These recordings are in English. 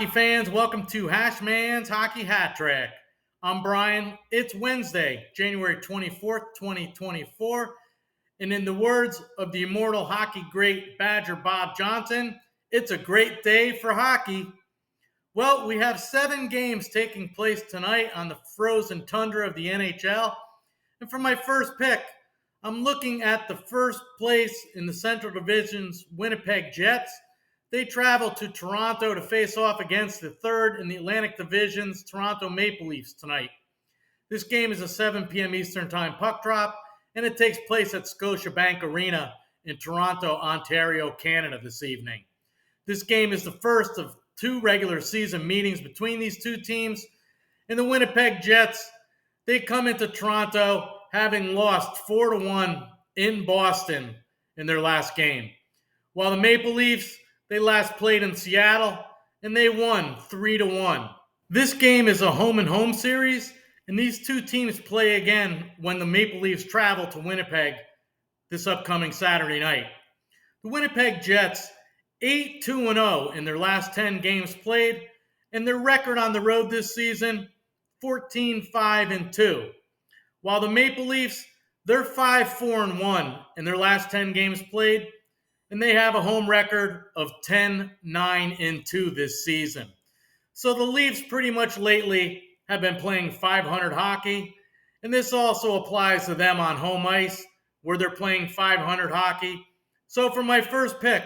Hockey fans, welcome to Hashmans Hockey Hat-trick. I'm Brian. It's Wednesday, January 24th, 2024. And in the words of the immortal hockey great Badger Bob Johnson, it's a great day for hockey. Well, we have 7 games taking place tonight on the frozen tundra of the NHL. And for my first pick, I'm looking at the first place in the Central Division's Winnipeg Jets. They travel to Toronto to face off against the third in the Atlantic Division's Toronto Maple Leafs tonight. This game is a 7 p.m. Eastern Time puck drop, and it takes place at Scotiabank Arena in Toronto, Ontario, Canada this evening. This game is the first of 2 regular season meetings between these two teams, and the Winnipeg Jets, they come into Toronto having lost 4-1 in Boston in their last game, while the Maple Leafs, they last played in Seattle, and they won 3-1. This game is a home-and-home series, and these two teams play again when the Maple Leafs travel to Winnipeg this upcoming Saturday night. The Winnipeg Jets, 8-2-0 in their last 10 games played, and their record on the road this season, 14-5-2. While the Maple Leafs, they're 5-4-1 in their last 10 games played, and they have a home record of 10-9-2 this season. So the Leafs pretty much lately have been playing 500 hockey, and this also applies to them on home ice, where they're playing 500 hockey. So for my first pick,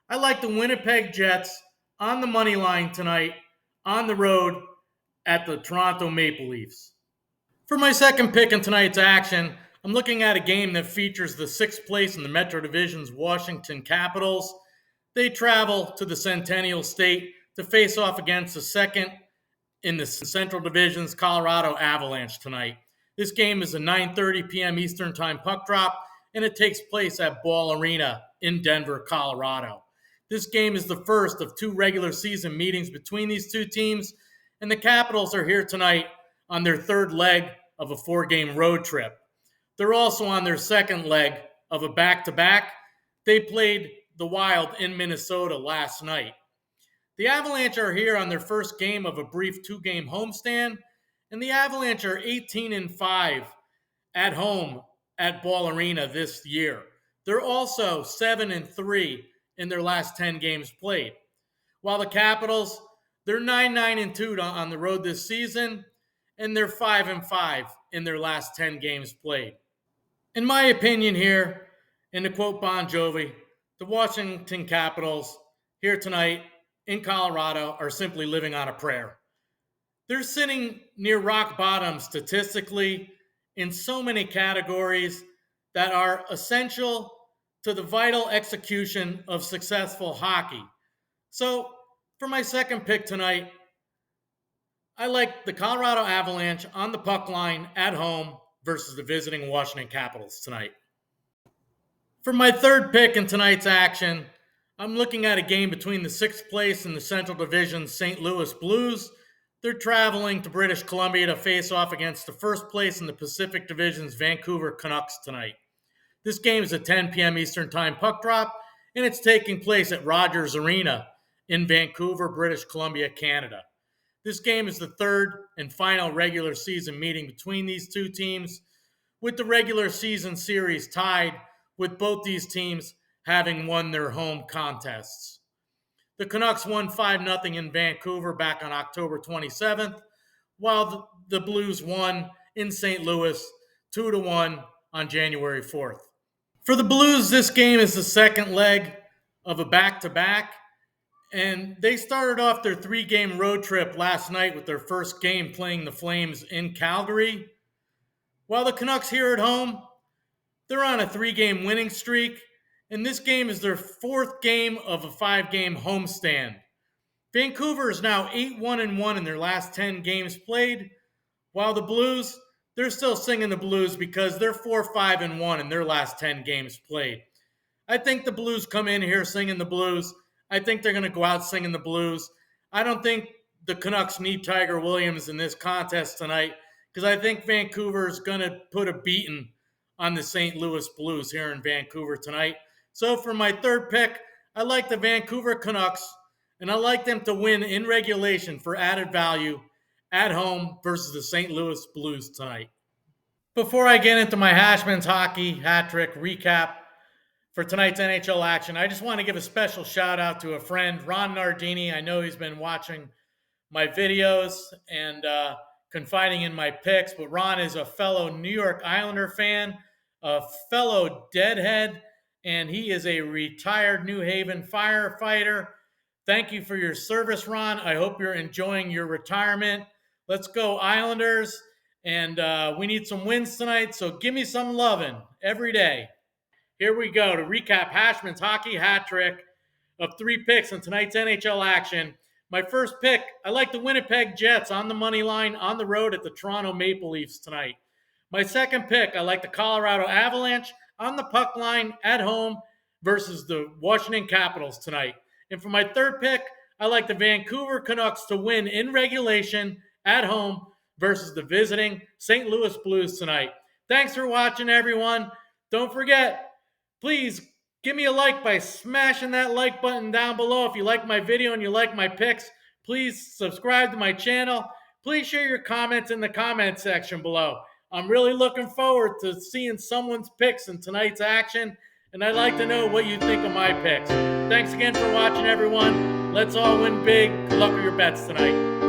I like the Winnipeg Jets on the money line tonight on the road at the Toronto Maple Leafs. For my second pick in tonight's action, I'm looking at a game that features the 6th place in the Metro Division's Washington Capitals. They travel to the Centennial State to face off against the 2nd in the Central Division's Colorado Avalanche tonight. This game is a 9:30 p.m. Eastern Time puck drop, and it takes place at Ball Arena in Denver, Colorado. This game is the first of 2 regular season meetings between these two teams, and the Capitals are here tonight on their 3rd leg of a 4-game road trip. They're also on their 2nd leg of a back-to-back. They played the Wild in Minnesota last night. The Avalanche are here on their first game of a brief 2-game homestand, and the Avalanche are 18-5 at home at Ball Arena this year. They're also 7-3 in their last 10 games played. While the Capitals, they're 9-2 on the road this season, and they're 5-5 in their last 10 games played. In my opinion here, and to quote Bon Jovi, the Washington Capitals here tonight in Colorado are simply living on a prayer. They're sitting near rock bottom statistically in so many categories that are essential to the vital execution of successful hockey. So for my second pick tonight, I like the Colorado Avalanche on the puck line at home versus the visiting Washington Capitals tonight. For my third pick in tonight's action, I'm looking at a game between the 6th place in the Central Division's St. Louis Blues. They're traveling to British Columbia to face off against the 1st place in the Pacific Division's Vancouver Canucks tonight. This game is a 10 p.m. Eastern Time puck drop, and it's taking place at Rogers Arena in Vancouver, British Columbia, Canada. This game is the 3rd and final regular season meeting between these two teams, with the regular season series tied with both these teams having won their home contests. The Canucks won 5-0 in Vancouver back on October 27th, while the Blues won in St. Louis 2-1 on January 4th. For the Blues, this game is the 2nd leg of a back-to-back, and they started off their 3-game road trip last night with their first game playing the Flames in Calgary. While the Canucks here at home, they're on a 3-game winning streak, and this game is their 4th game of a 5-game homestand. Vancouver is now 8-1-1 in their last 10 games played, while the Blues, they're still singing the blues because they're 4-5-1 in their last 10 games played. I think the Blues come in here singing the blues. I think they're going to go out singing the blues. I don't think the Canucks need Tiger Williams in this contest tonight because I think Vancouver is going to put a beating on the St. Louis Blues here in Vancouver tonight. So for my third pick, I like the Vancouver Canucks, and I like them to win in regulation for added value at home versus the St. Louis Blues tonight. Before I get into my Hashmans Hockey Hat-trick recap for tonight's NHL action, I just want to give a special shout out to a friend, Ron Nardini. I know he's been watching my videos and confiding in my picks, but Ron is a fellow New York Islander fan, a fellow Deadhead, and he is a retired New Haven firefighter. Thank you for your service, Ron. I hope you're enjoying your retirement. Let's go, Islanders. And we need some wins tonight, so give me some loving every day. Here we go to recap Hashman's Hockey Hat-trick of 3 picks in tonight's NHL action. My first pick, I like the Winnipeg Jets on the money line on the road at the Toronto Maple Leafs tonight. My second pick, I like the Colorado Avalanche on the puck line at home versus the Washington Capitals tonight. And for my third pick, I like the Vancouver Canucks to win in regulation at home versus the visiting St. Louis Blues tonight. Thanks for watching, everyone. Don't forget, please give me a like by smashing that like button down below. If you like my video and you like my picks, please subscribe to my channel. Please share your comments in the comment section below. I'm really looking forward to seeing someone's picks in tonight's action, and I'd like to know what you think of my picks. Thanks again for watching, everyone. Let's all win big. Good luck with your bets tonight.